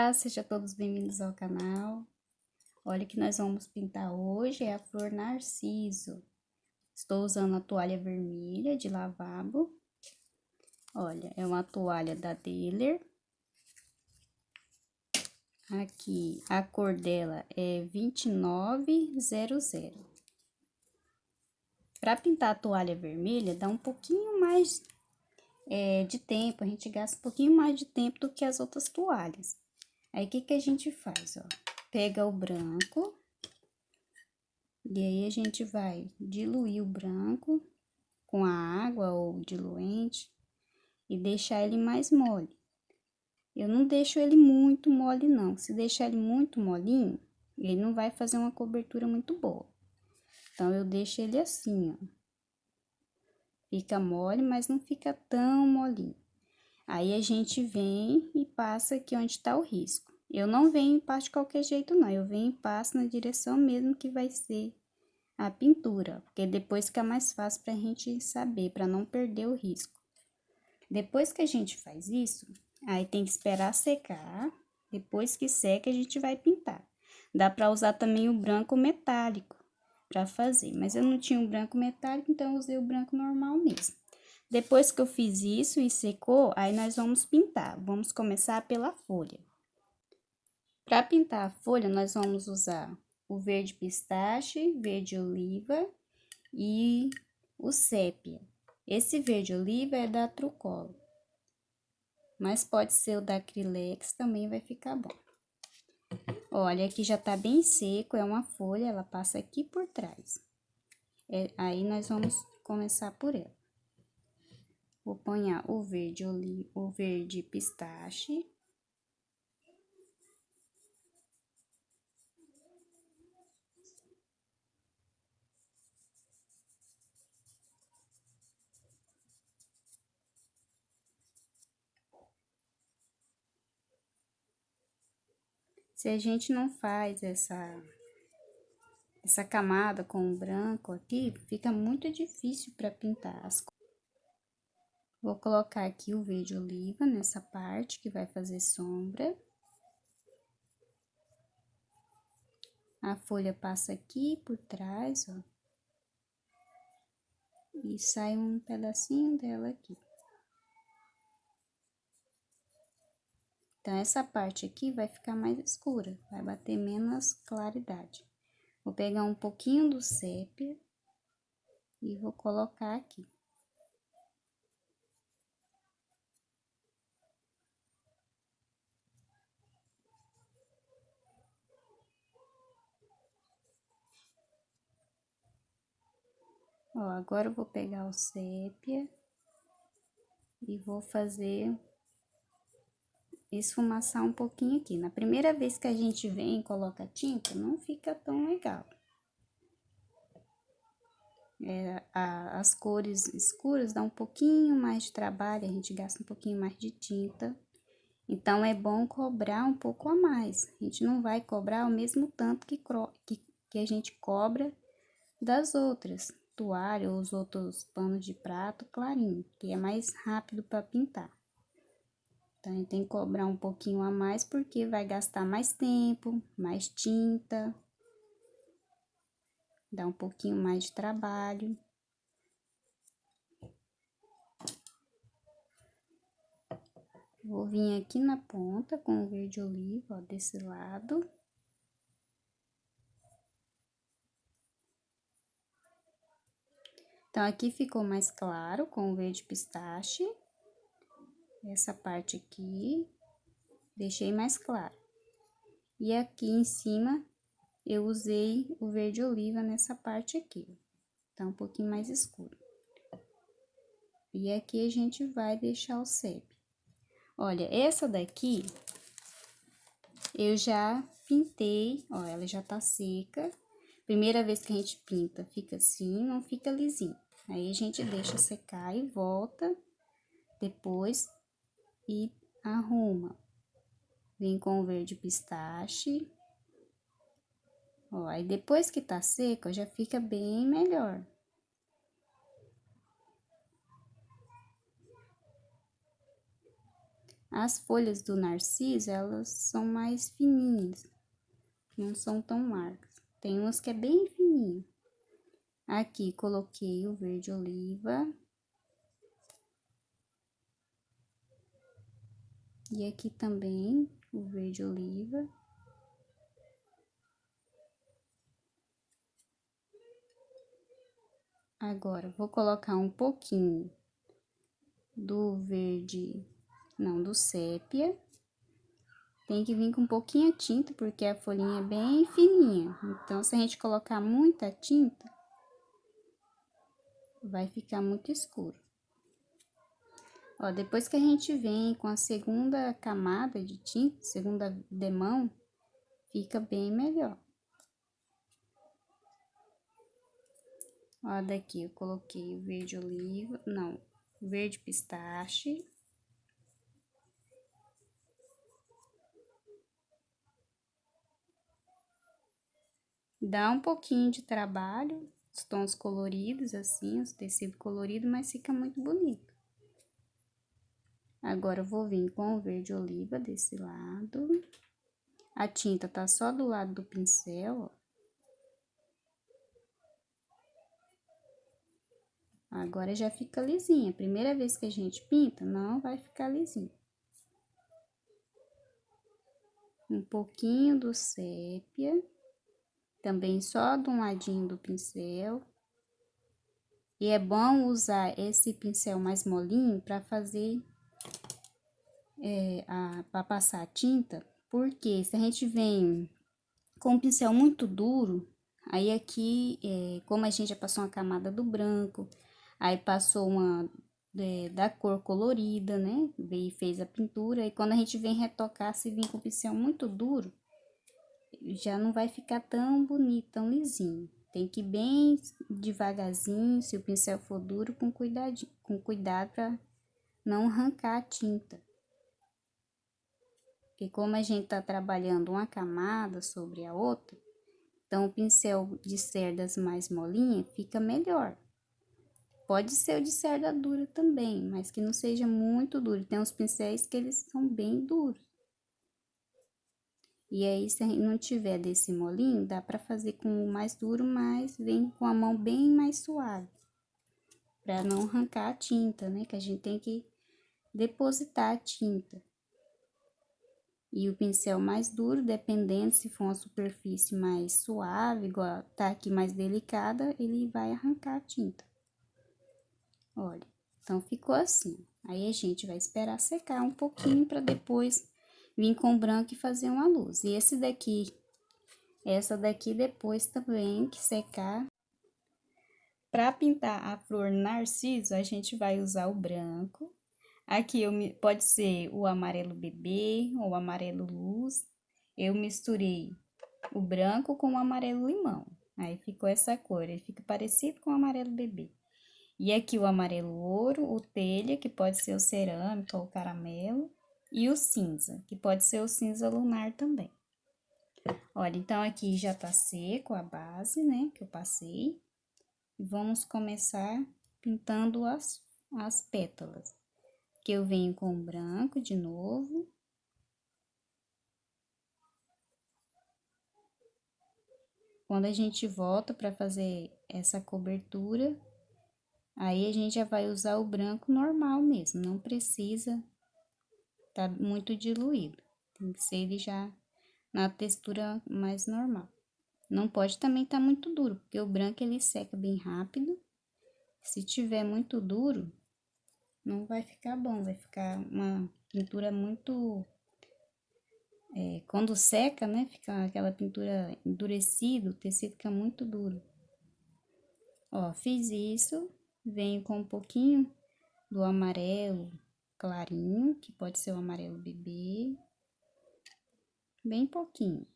Olá, sejam todos bem-vindos ao canal. Olha o que nós vamos pintar hoje, é a flor narciso. Estou usando a toalha vermelha de lavabo. Olha, é uma toalha da Dehler. Aqui, a cor dela é 2900. Para pintar a toalha vermelha, dá um pouquinho mais de tempo, a gente gasta um pouquinho mais de tempo do que as outras toalhas. Aí, o que que a gente faz, ó? Pega o branco, e aí a gente vai diluir o branco com a água ou diluente e deixar ele mais mole. Eu não deixo ele muito mole, não. Se deixar ele muito molinho, ele não vai fazer uma cobertura muito boa. Então, eu deixo ele assim, ó. Fica mole, mas não fica tão molinho. Aí, a gente vem e passa aqui onde tá o risco. Eu não venho e passo de qualquer jeito, não. Eu venho e passo na direção mesmo que vai ser a pintura, porque depois fica mais fácil pra gente saber, pra não perder o risco. Depois que a gente faz isso, aí tem que esperar secar. Depois que seca, a gente vai pintar. Dá pra usar também o branco metálico pra fazer, mas eu não tinha um branco metálico, então eu usei o branco normal mesmo. Depois que eu fiz isso e secou, aí nós vamos pintar. Vamos começar pela folha. Para pintar a folha, nós vamos usar o verde pistache, verde oliva e o sépia. Esse verde oliva é da Trucolor, mas pode ser o da Acrylex, também vai ficar bom. Olha, aqui já tá bem seco, é uma folha, ela passa aqui por trás. Aí, nós vamos começar por ela. Vou ponhar o verde oliva, o verde pistache. Se a gente não faz essa camada com o branco aqui, fica muito difícil para pintar as cores. Vou colocar aqui o verde oliva nessa parte que vai fazer sombra. A folha passa aqui por trás, ó. E sai um pedacinho dela aqui. Então, essa parte aqui vai ficar mais escura, vai bater menos claridade. Vou pegar um pouquinho do sépia e vou colocar aqui. Ó, agora eu vou pegar o sépia e vou fazer esfumaçar um pouquinho aqui. Na primeira vez que a gente vem e coloca tinta, não fica tão legal. As cores escuras dá um pouquinho mais de trabalho, a gente gasta um pouquinho mais de tinta. Então, é bom cobrar um pouco a mais. A gente não vai cobrar o mesmo tanto que a gente cobra das outras toalhas ou os outros panos de prato clarinho, que é mais rápido para pintar. Então, a gente tem que cobrar um pouquinho a mais, porque vai gastar mais tempo, mais tinta, dá um pouquinho mais de trabalho. Vou vir aqui na ponta com o verde oliva, ó, desse lado. Então, aqui ficou mais claro com o verde pistache. Essa parte aqui, deixei mais claro. E aqui em cima, eu usei o verde oliva nessa parte aqui. Tá um pouquinho mais escuro. E aqui a gente vai deixar o sépia. Olha, essa daqui, eu já pintei, ó, ela já tá seca. Primeira vez que a gente pinta, fica assim, não fica lisinho. Aí, a gente deixa secar e volta depois e arruma. Vem com o verde pistache. Ó, aí depois que tá seco, já fica bem melhor. As folhas do narciso, elas são mais fininhas, não são tão largas. Tem umas que é bem fininho. Aqui, coloquei o verde oliva. E aqui também, o verde oliva. Agora, vou colocar um pouquinho do verde, não, do sépia. Tem que vir com um pouquinho de tinta, porque a folhinha é bem fininha. Então, se a gente colocar muita tinta, vai ficar muito escuro. Ó, depois que a gente vem com a segunda camada de tinta, segunda demão, fica bem melhor. Ó, daqui eu coloquei o verde oliva, não, verde pistache. Dá um pouquinho de trabalho, os tons coloridos assim, os tecidos coloridos, mas fica muito bonito. Agora, eu vou vir com o verde oliva desse lado. A tinta tá só do lado do pincel, ó. Agora já fica lisinha. Primeira vez que a gente pinta, não vai ficar lisinho. Um pouquinho do sépia. Também só de um ladinho do pincel. E é bom usar esse pincel mais molinho para fazer, para passar a tinta. Porque se a gente vem com um pincel muito duro, aí aqui, como a gente já passou uma camada do branco, aí passou uma da cor colorida, né? E fez a pintura, e quando a gente vem retocar, se vir com o pincel muito duro, já não vai ficar tão bonito, tão lisinho. Tem que ir bem devagarzinho, se o pincel for duro, com cuidado para não arrancar a tinta. Porque como a gente tá trabalhando uma camada sobre a outra, então o pincel de cerdas mais molinha fica melhor. Pode ser o de cerda dura também, mas que não seja muito duro. Tem uns pincéis que eles são bem duros. E aí, se não tiver desse molinho, dá pra fazer com o mais duro, mas vem com a mão bem mais suave. Pra não arrancar a tinta, né? Que a gente tem que depositar a tinta. E o pincel mais duro, dependendo se for uma superfície mais suave, igual tá aqui mais delicada, ele vai arrancar a tinta. Olha, então ficou assim. Aí a gente vai esperar secar um pouquinho para depois vir com o branco e fazer uma luz. E essa daqui depois também que secar. Para pintar a flor narciso, a gente vai usar o branco. Aqui pode ser o amarelo bebê ou o amarelo luz. Eu misturei o branco com o amarelo limão. Aí ficou essa cor, ele fica parecido com o amarelo bebê. E aqui o amarelo ouro, o telha, que pode ser o cerâmica ou o caramelo, e o cinza, que pode ser o cinza lunar também. Olha, então aqui já tá seco a base, né, que eu passei. E vamos começar pintando as pétalas. Que eu venho com o branco de novo. Quando a gente volta para fazer essa cobertura, aí a gente já vai usar o branco normal mesmo, não precisa tá muito diluído. Tem que ser ele já na textura mais normal. Não pode também estar muito duro, porque o branco ele seca bem rápido. Se tiver muito duro, não vai ficar bom, vai ficar uma pintura muito... quando seca, né, fica aquela pintura endurecida, o tecido fica muito duro. Ó, fiz isso, venho com um pouquinho do amarelo clarinho, que pode ser o amarelo bebê, bem pouquinho.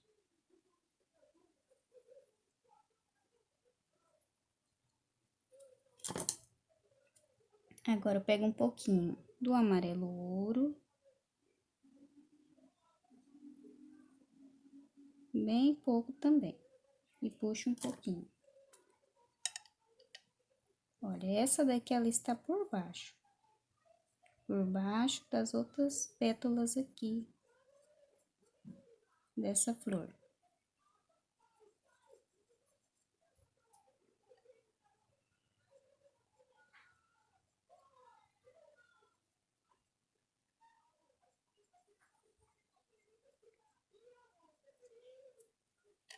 Agora, eu pego um pouquinho do amarelo ouro, bem pouco também, e puxo um pouquinho. Olha, essa daqui ela está por baixo, por baixo das outras pétalas aqui dessa flor.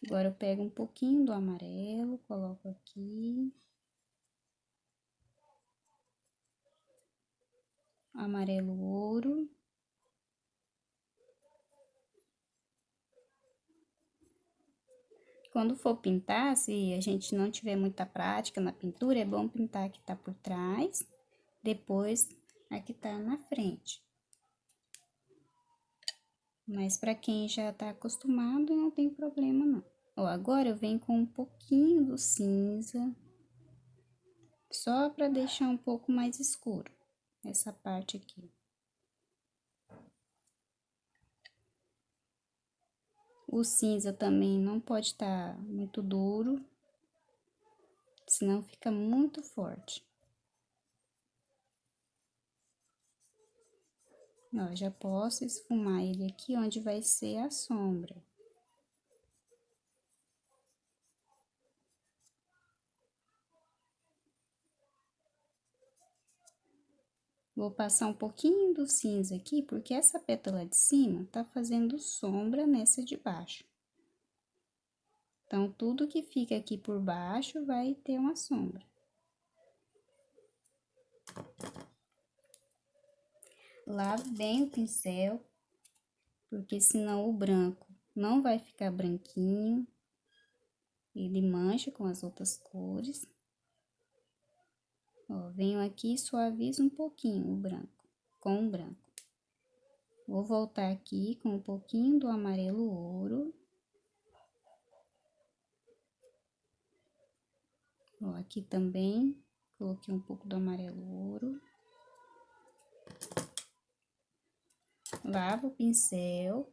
Agora eu pego um pouquinho do amarelo, coloco aqui. Amarelo ouro. Quando for pintar, se a gente não tiver muita prática na pintura, é bom pintar a que tá por trás, depois a que tá na frente. Mas para quem já tá acostumado, não tem problema não. Ó, agora eu venho com um pouquinho do cinza, só para deixar um pouco mais escuro, essa parte aqui. O cinza também não pode estar muito duro, senão fica muito forte. Ó, já posso esfumar ele aqui onde vai ser a sombra. Vou passar um pouquinho do cinza aqui, porque essa pétala de cima tá fazendo sombra nessa de baixo. Então, tudo que fica aqui por baixo vai ter uma sombra. Lave bem o pincel, porque senão o branco não vai ficar branquinho. Ele mancha com as outras cores. Ó, venho aqui e suavizo um pouquinho o branco, com o branco. Vou voltar aqui com um pouquinho do amarelo ouro. Ó, aqui também coloquei um pouco do amarelo ouro. Lavo o pincel.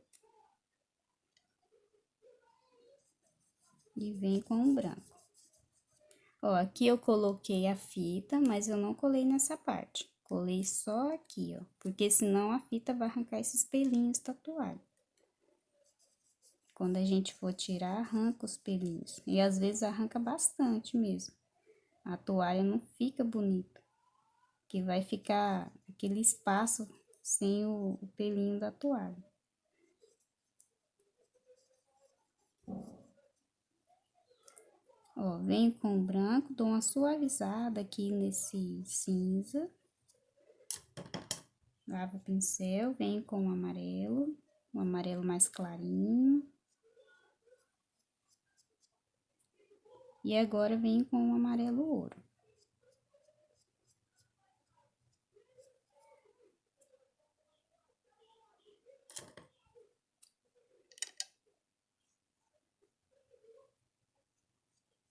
E vem com o branco. Ó, aqui eu coloquei a fita, mas eu não colei nessa parte. Colei só aqui, ó, porque senão a fita vai arrancar esses pelinhos da toalha. Quando a gente for tirar, arranca os pelinhos. E às vezes arranca bastante mesmo. A toalha não fica bonita, que vai ficar aquele espaço sem o pelinho da toalha. Ó, venho com o branco, dou uma suavizada aqui nesse cinza. Lavo o pincel, venho com o amarelo mais clarinho. E agora venho com o amarelo ouro.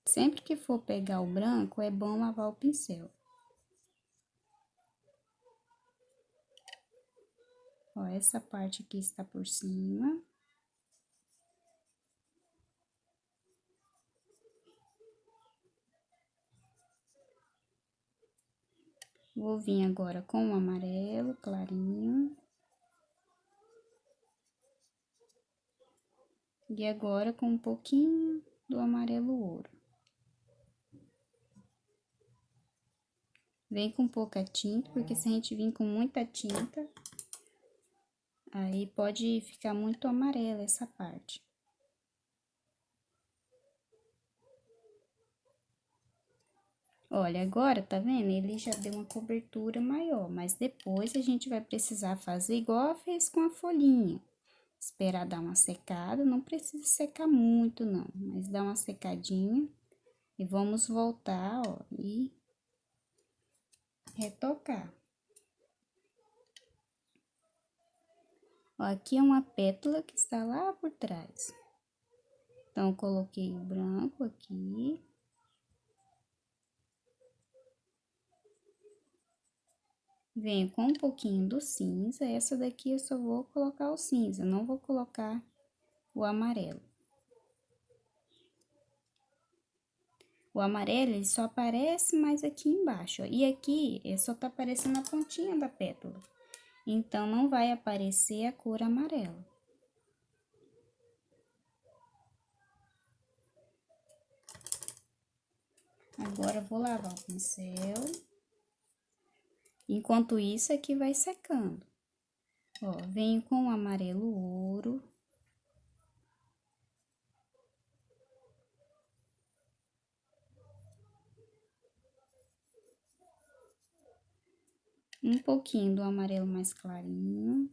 Sempre que for pegar o branco, é bom lavar o pincel. Ó, essa parte aqui está por cima. Vou vir agora com o amarelo clarinho. E agora com um pouquinho do amarelo ouro. Vem com pouca tinta, porque se a gente vir com muita tinta, aí pode ficar muito amarela essa parte. Olha, agora, tá vendo? Ele já deu uma cobertura maior, mas depois a gente vai precisar fazer igual fez com a folhinha. Esperar dar uma secada, não precisa secar muito não, mas dá uma secadinha. E vamos voltar, ó, e retocar. Ó, aqui é uma pétala que está lá por trás. Então, eu coloquei o branco aqui. Venho com um pouquinho do cinza. Essa daqui eu só vou colocar o cinza, não vou colocar o amarelo. O amarelo, ele só aparece mais aqui embaixo, ó. E aqui, ele só tá aparecendo a pontinha da pétala. então não vai aparecer a cor amarela. Agora, eu vou lavar o pincel. Enquanto isso, aqui vai secando. Ó, venho com o amarelo ouro. Um pouquinho do amarelo mais clarinho.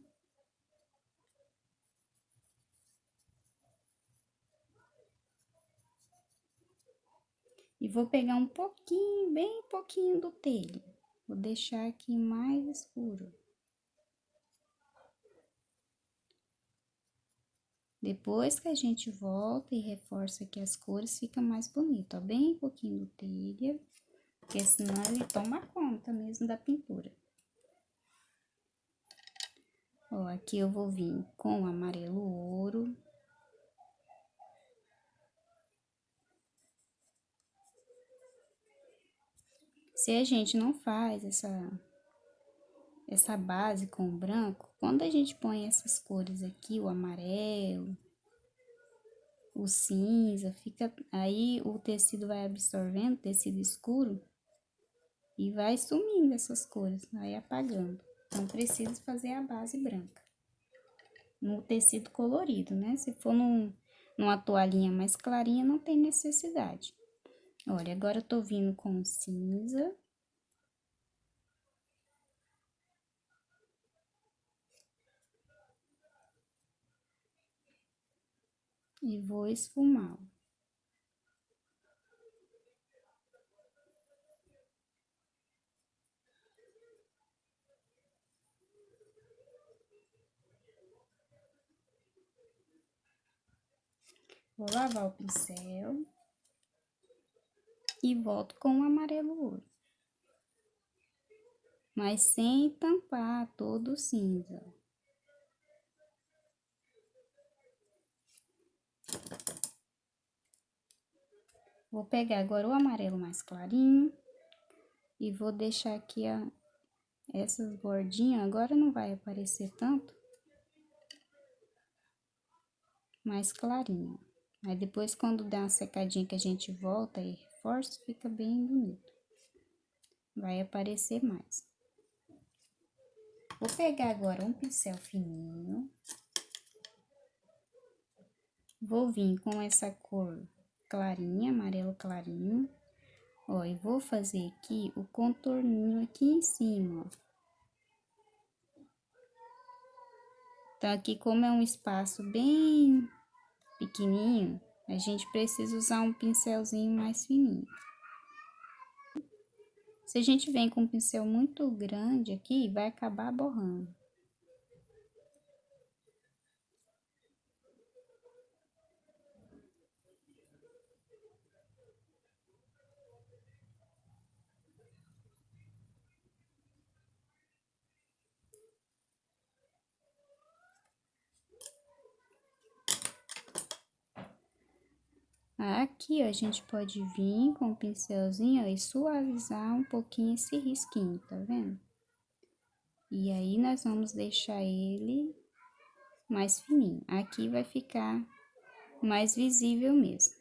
E vou pegar um pouquinho, bem pouquinho do telha. Vou deixar aqui mais escuro. Depois que a gente volta e reforça aqui as cores, fica mais bonito, ó. Bem pouquinho do telha, porque senão ele toma conta mesmo da pintura. Ó, aqui eu vou vir com o amarelo ouro. Se a gente não faz essa base com o branco, quando a gente põe essas cores aqui, o amarelo, o cinza, fica aí o tecido vai absorvendo, tecido escuro, e vai sumindo essas cores, vai apagando. Então, precisa fazer a base branca no tecido colorido, né? Se for numa toalhinha mais clarinha, não tem necessidade. Olha, agora eu tô vindo com o cinza. E vou esfumar. Vou lavar o pincel e volto com o amarelo ouro. Mas sem tampar todo o cinza. Vou pegar agora o amarelo mais clarinho e vou deixar aqui essas bordinhas, agora não vai aparecer tanto, mais clarinho. Aí depois quando dá uma secadinha que a gente volta e reforça, fica bem bonito. Vai aparecer mais. Vou pegar agora um pincel fininho. Vou vir com essa cor clarinha, amarelo clarinho. Ó, e vou fazer aqui o contorninho aqui em cima, ó. Então, aqui como é um espaço bem pequenininho, a gente precisa usar um pincelzinho mais fininho. Se a gente vem com um pincel muito grande aqui, vai acabar borrando. Aqui, ó, a gente pode vir com o pincelzinho, ó, e suavizar um pouquinho esse risquinho, tá vendo? E aí, nós vamos deixar ele mais fininho. Aqui vai ficar mais visível mesmo.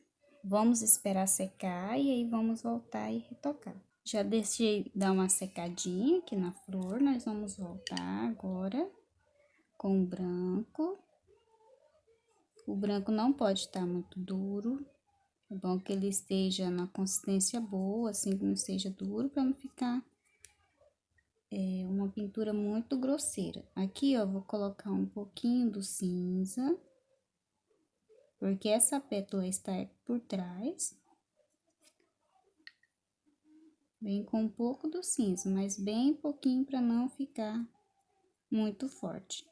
Vamos esperar secar e aí vamos voltar e retocar. Já deixei dar uma secadinha aqui na flor, nós vamos voltar agora com o branco. O branco não pode estar muito duro. É bom que ele esteja na consistência boa, assim, que não seja duro, para não ficar uma pintura muito grosseira. Aqui, ó, vou colocar um pouquinho do cinza, porque essa pétala está por trás. Vem com um pouco do cinza, mas bem pouquinho para não ficar muito forte.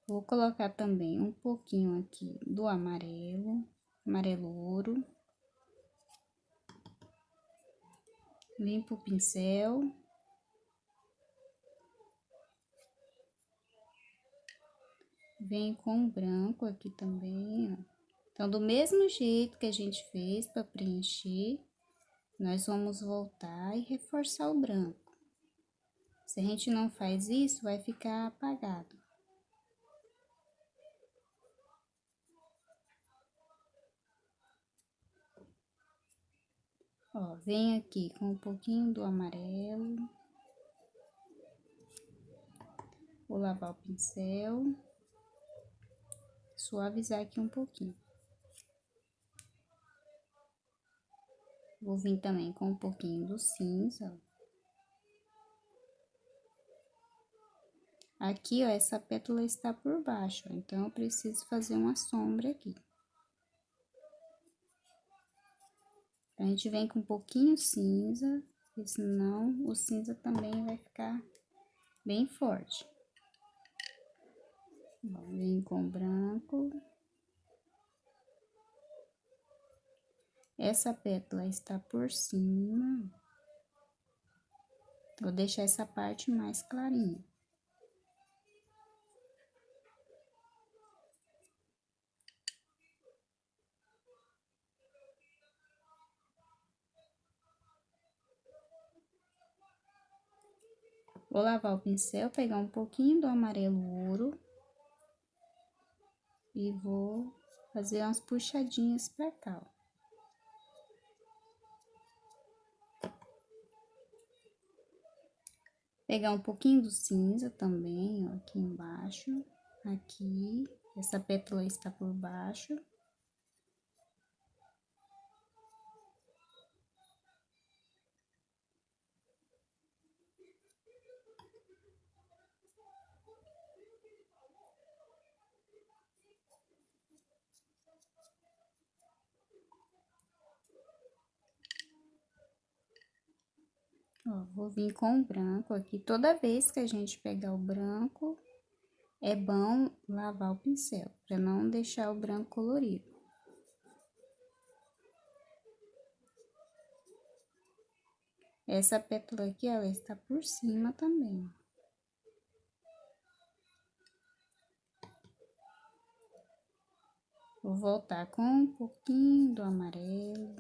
Vou colocar também um pouquinho aqui do amarelo, amarelo ouro. Limpo o pincel. Venho com o branco aqui também, ó. Então, do mesmo jeito que a gente fez para preencher, nós vamos voltar e reforçar o branco. Se a gente não faz isso, vai ficar apagado. Ó, vem aqui com um pouquinho do amarelo. Vou lavar o pincel. Suavizar aqui um pouquinho. Vou vir também com um pouquinho do cinza. Aqui, ó, essa pétala está por baixo, ó, então eu preciso fazer uma sombra aqui. A gente vem com um pouquinho cinza, porque senão o cinza também vai ficar bem forte. Ó, vem com branco. Essa pétala está por cima. Vou deixar essa parte mais clarinha. Vou lavar o pincel, pegar um pouquinho do amarelo ouro. E vou fazer umas puxadinhas pra cá, ó. Pegar um pouquinho do cinza também, ó, aqui embaixo. Aqui, essa pétala está por baixo. Ó, vou vir com o branco aqui. Toda vez que a gente pegar o branco, é bom lavar o pincel, para não deixar o branco colorido. Essa pétala aqui, ela está por cima também. Vou voltar com um pouquinho do amarelo.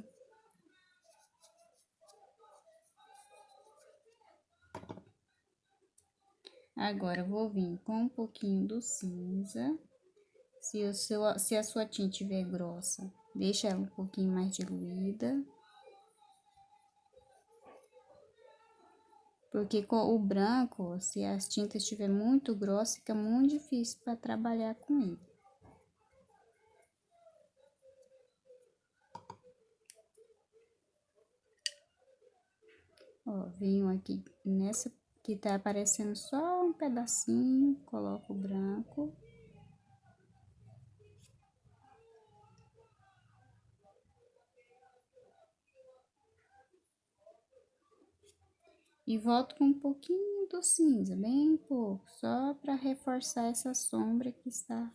Agora, vou vir com um pouquinho do cinza. Se a sua tinta estiver grossa, deixa ela um pouquinho mais diluída. Porque com o branco, se as tintas estiver muito grossa, fica muito difícil para trabalhar com ele. Ó, venho aqui nessa que tá aparecendo só um pedacinho, coloco o branco. E volto com um pouquinho do cinza, bem pouco, só para reforçar essa sombra que está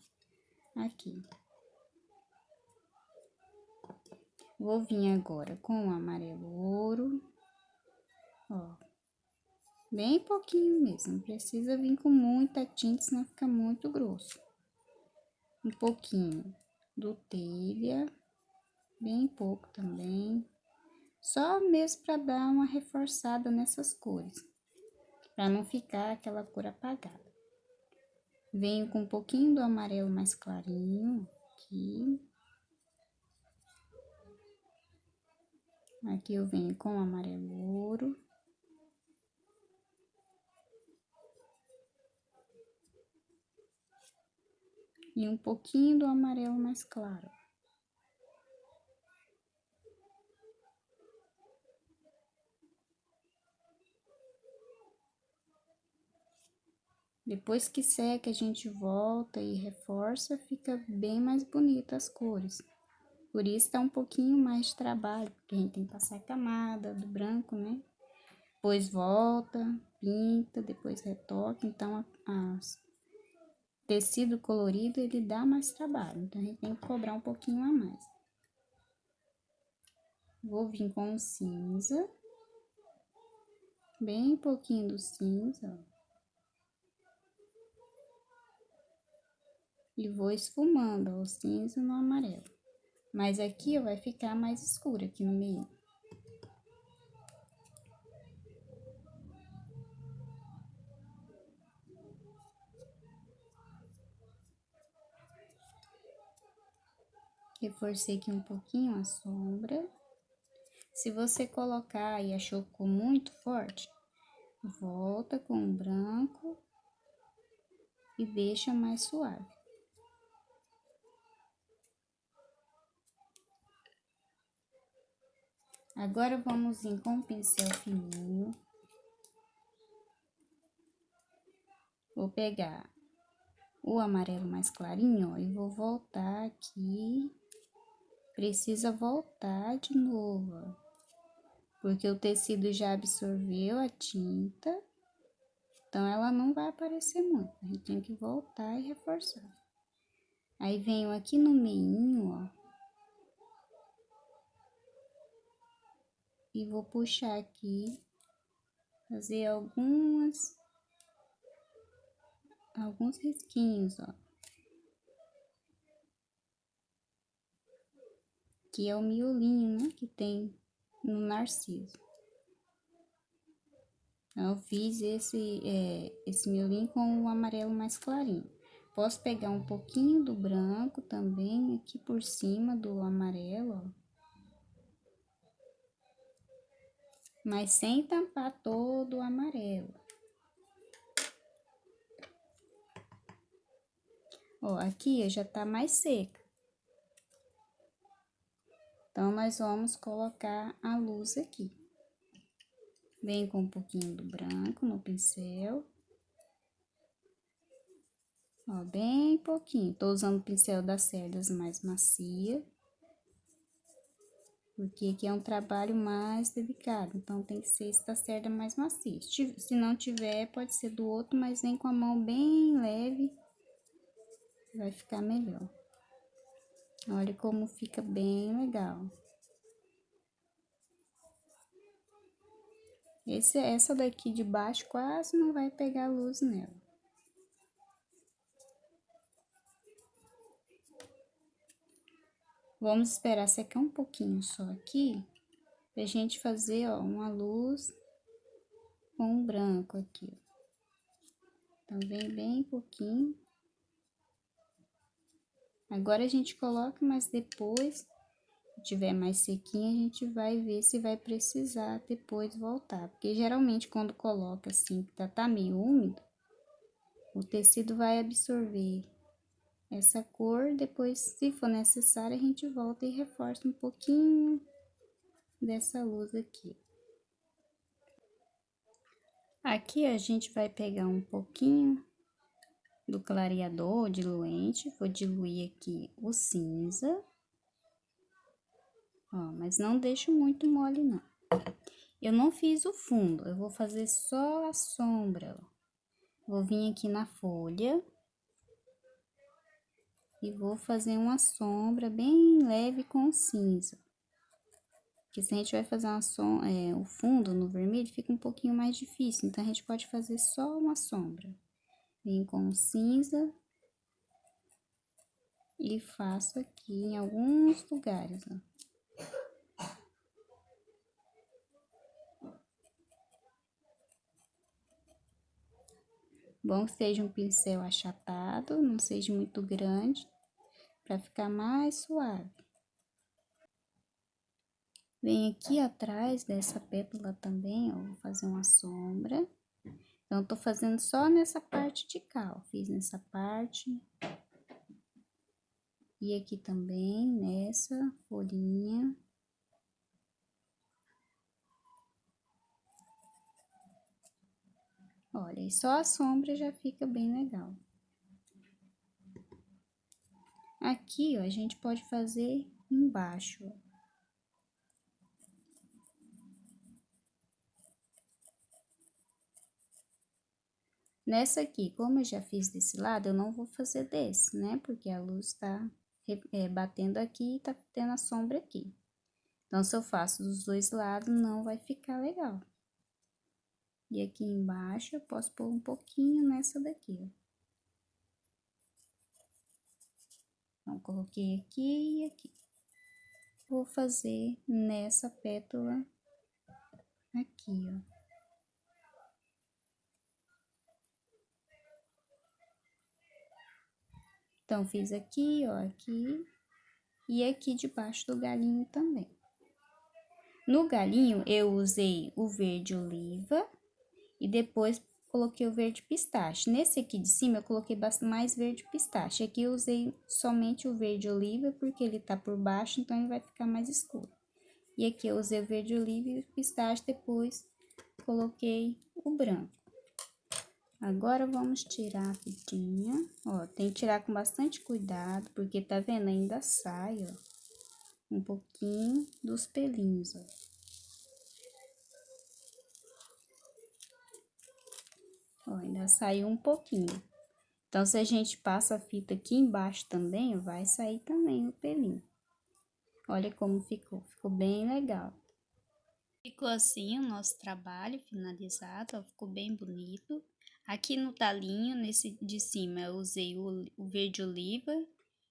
aqui. Vou vir agora com o amarelo ouro, ó, bem pouquinho mesmo, não precisa vir com muita tinta, senão fica muito grosso. Um pouquinho do telha, bem pouco também, só mesmo para dar uma reforçada nessas cores, para não ficar aquela cor apagada. Venho com um pouquinho do amarelo mais clarinho, aqui. Aqui eu venho com o amarelo ouro. E um pouquinho do amarelo mais claro. Depois que seca, a gente volta e reforça, fica bem mais bonita as cores. Por isso tá um pouquinho mais de trabalho, porque a gente tem que passar a camada do branco, né? Depois volta, pinta, depois retoca, então tecido colorido ele dá mais trabalho, então a gente tem que cobrar um pouquinho a mais. Vou vir com o cinza, bem pouquinho do cinza, ó. E vou esfumando, ó, o cinza no amarelo. Mas aqui, ó, vai ficar mais escuro aqui no meio. Reforcei aqui um pouquinho a sombra. Se você colocar e achou que ficou muito forte, volta com o branco e deixa mais suave. Agora, vamos vir com o pincel fininho. Vou pegar o amarelo mais clarinho, ó, e vou voltar aqui. Precisa voltar de novo, ó, porque o tecido já absorveu a tinta, então ela não vai aparecer muito. A gente tem que voltar e reforçar. Aí, venho aqui no meinho, ó, e vou puxar aqui, fazer alguns risquinhos, ó. Que é o miolinho, né, que tem no narciso. Eu fiz esse miolinho com o amarelo mais clarinho. Posso pegar um pouquinho do branco também aqui por cima do amarelo, ó. Mas sem tampar todo o amarelo. Ó, aqui já tá mais seca. Então, nós vamos colocar a luz aqui. Venho com um pouquinho do branco no pincel. Ó, bem pouquinho. Tô usando o pincel das cerdas mais macia. Porque aqui é um trabalho mais delicado, então tem que ser esse da cerda mais macia. Se não tiver, pode ser do outro, mas vem com a mão bem leve, vai ficar melhor. Olha como fica bem legal. Essa daqui de baixo quase não vai pegar luz nela. Vamos esperar secar um pouquinho só aqui, pra gente fazer, ó, uma luz com um branco aqui, ó. Então, vem bem pouquinho. Agora, a gente coloca, mas depois, se tiver mais sequinho, a gente vai ver se vai precisar depois voltar. Porque, geralmente, quando coloca assim, que tá meio úmido, o tecido vai absorver essa cor. Depois, se for necessário, a gente volta e reforça um pouquinho dessa luz aqui. Aqui, a gente vai pegar um pouquinho do clareador diluente, vou diluir aqui o cinza. Ó, mas não deixo muito mole, não. Eu não fiz o fundo, eu vou fazer só a sombra, ó. Vou vir aqui na folha e vou fazer uma sombra bem leve com cinza. Porque se a gente vai fazer o fundo no vermelho, fica um pouquinho mais difícil, então a gente pode fazer só uma sombra. Vem com cinza e faço aqui em alguns lugares, ó. Bom que seja um pincel achatado, não seja muito grande, para ficar mais suave. Vem aqui atrás dessa pétala também, ó, vou fazer uma sombra. Então, tô fazendo só nessa parte de cá, ó, fiz nessa parte. E aqui também, nessa folhinha. Olha, e só a sombra já fica bem legal. Aqui, ó, a gente pode fazer embaixo, ó. Nessa aqui, como eu já fiz desse lado, eu não vou fazer desse, né? Porque a luz tá batendo aqui e tá tendo a sombra aqui. Então, se eu faço dos dois lados, não vai ficar legal. E aqui embaixo, eu posso pôr um pouquinho nessa daqui, ó. Então, coloquei aqui e aqui. Vou fazer nessa pétala aqui, ó. Então, fiz aqui, ó, aqui. e aqui debaixo do galinho também. No galinho, eu usei o verde oliva e depois coloquei o verde pistache. Nesse aqui de cima, eu coloquei mais verde pistache. Aqui eu usei somente o verde oliva, porque ele tá por baixo, então ele vai ficar mais escuro. E aqui eu usei o verde oliva e o pistache, depois coloquei o branco. Agora, vamos tirar a fitinha. Ó, tem que tirar com bastante cuidado, porque tá vendo? Ainda sai, ó, um pouquinho dos pelinhos, ó. Ó, ainda saiu um pouquinho. Então, se a gente passa a fita aqui embaixo também, vai sair também o pelinho. Olha como ficou, ficou bem legal. Ficou assim o nosso trabalho finalizado, ó, ficou bem bonito. Aqui no talinho, nesse de cima, eu usei o verde oliva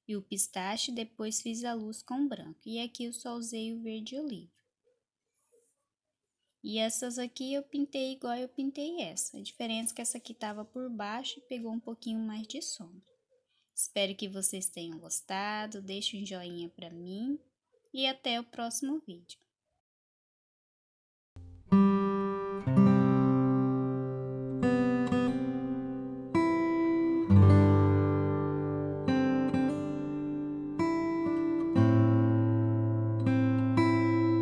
e o pistache, depois fiz a luz com branco. E aqui eu só usei o verde oliva. E essas aqui eu pintei igual eu pintei essa. A diferença é que essa aqui tava por baixo e pegou um pouquinho mais de sombra. Espero que vocês tenham gostado, deixe um joinha pra mim e até o próximo vídeo.